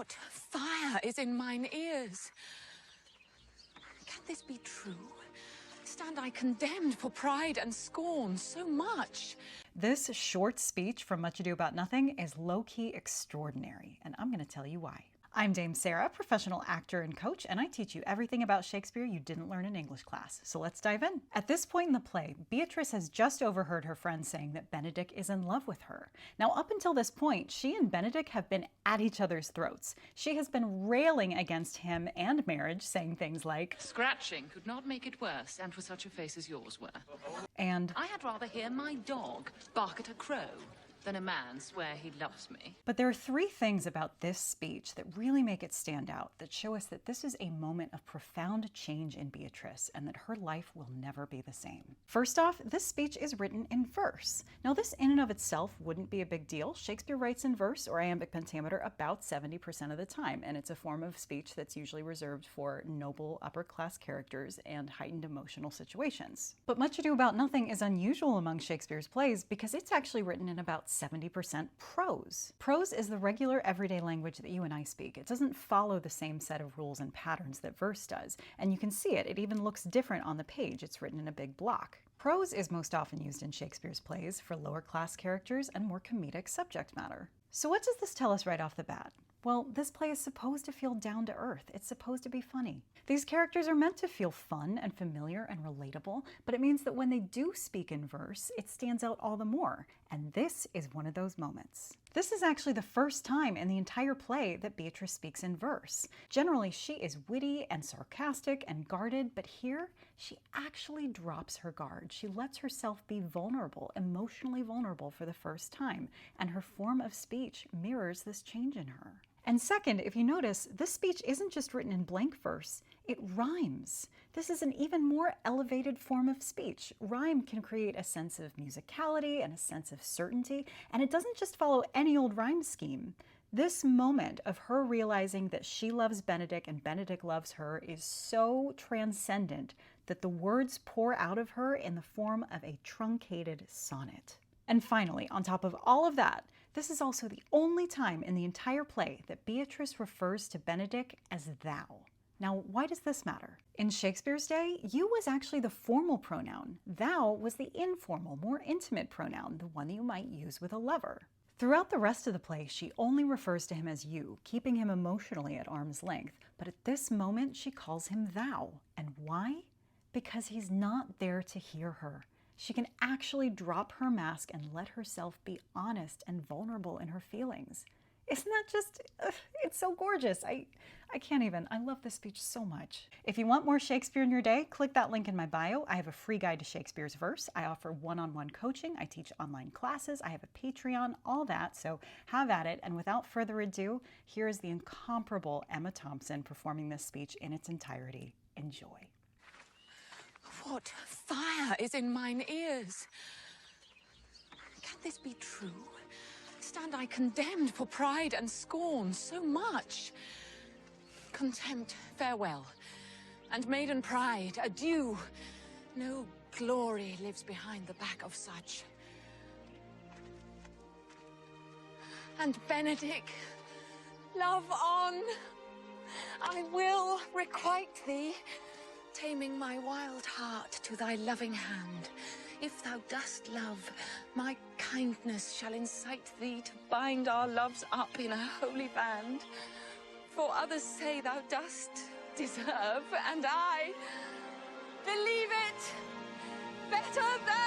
What fire is in mine ears? Can this be true? Stand I condemned for pride and scorn so much? This short speech from Much Ado About Nothing is low-key extraordinary, and I'm going to tell you why. I'm Dame Sarah, professional actor and coach, and I teach you everything about Shakespeare you didn't learn in English class. So let's dive in. At this point in the play, Beatrice has just overheard her friend saying that Benedick is in love with her. Now, up until this point, she and Benedick have been at each other's throats. She has been railing against him and marriage, saying things like, Scratching could not make it worse, and for such a face as yours were. And I had rather hear my dog bark at a crow than a man swear he loves me. But there are three things about this speech that really make it stand out, that show us that this is a moment of profound change in Beatrice and that her life will never be the same. First off, this speech is written in verse. Now, this in and of itself wouldn't be a big deal. Shakespeare writes in verse or iambic pentameter about 70% of the time, and it's a form of speech that's usually reserved for noble upper-class characters and heightened emotional situations. But Much Ado About Nothing is unusual among Shakespeare's plays because it's actually written in about 70% prose. Prose is the regular everyday language that you and I speak. It doesn't follow the same set of rules and patterns that verse does, and you can see it. It even looks different on the page. It's written in a big block. Prose is most often used in Shakespeare's plays for lower class characters and more comedic subject matter. So what does this tell us right off the bat? Well, this play is supposed to feel down to earth. It's supposed to be funny. These characters are meant to feel fun and familiar and relatable, but it means that when they do speak in verse, it stands out all the more. And this is one of those moments. This is actually the first time in the entire play that Beatrice speaks in verse. Generally, she is witty and sarcastic and guarded, but here she actually drops her guard. She lets herself be vulnerable, emotionally vulnerable for the first time, and her form of speech mirrors this change in her. And second, if you notice, this speech isn't just written in blank verse, it rhymes. This is an even more elevated form of speech. Rhyme can create a sense of musicality and a sense of certainty, and it doesn't just follow any old rhyme scheme. This moment of her realizing that she loves Benedick and Benedick loves her is so transcendent that the words pour out of her in the form of a truncated sonnet. And finally, on top of all of that, this is also the only time in the entire play that Beatrice refers to Benedick as thou. Now, why does this matter? In Shakespeare's day, you was actually the formal pronoun. Thou was the informal, more intimate pronoun, the one that you might use with a lover. Throughout the rest of the play, she only refers to him as you, keeping him emotionally at arm's length. But at this moment, she calls him thou. And why? Because he's not there to hear her. She can actually drop her mask and let herself be honest and vulnerable in her feelings. Isn't that just, it's so gorgeous. I can't even, I love this speech so much. If you want more Shakespeare in your day, click that link in my bio. I have a free guide to Shakespeare's verse. I offer one-on-one coaching. I teach online classes. I have a Patreon, all that. So have at it. And without further ado, here is the incomparable Emma Thompson performing this speech in its entirety. Enjoy. What fire is in mine ears? Can this be true? Stand I condemned for pride and scorn so much? Contempt, farewell, and maiden pride, adieu. No glory lives behind the back of such. And Benedick, love on. I will requite thee, taming my wild heart to thy loving hand. If thou dost love, my kindness shall incite thee to bind our loves up in a holy band. For others say thou dost deserve, and I believe it better than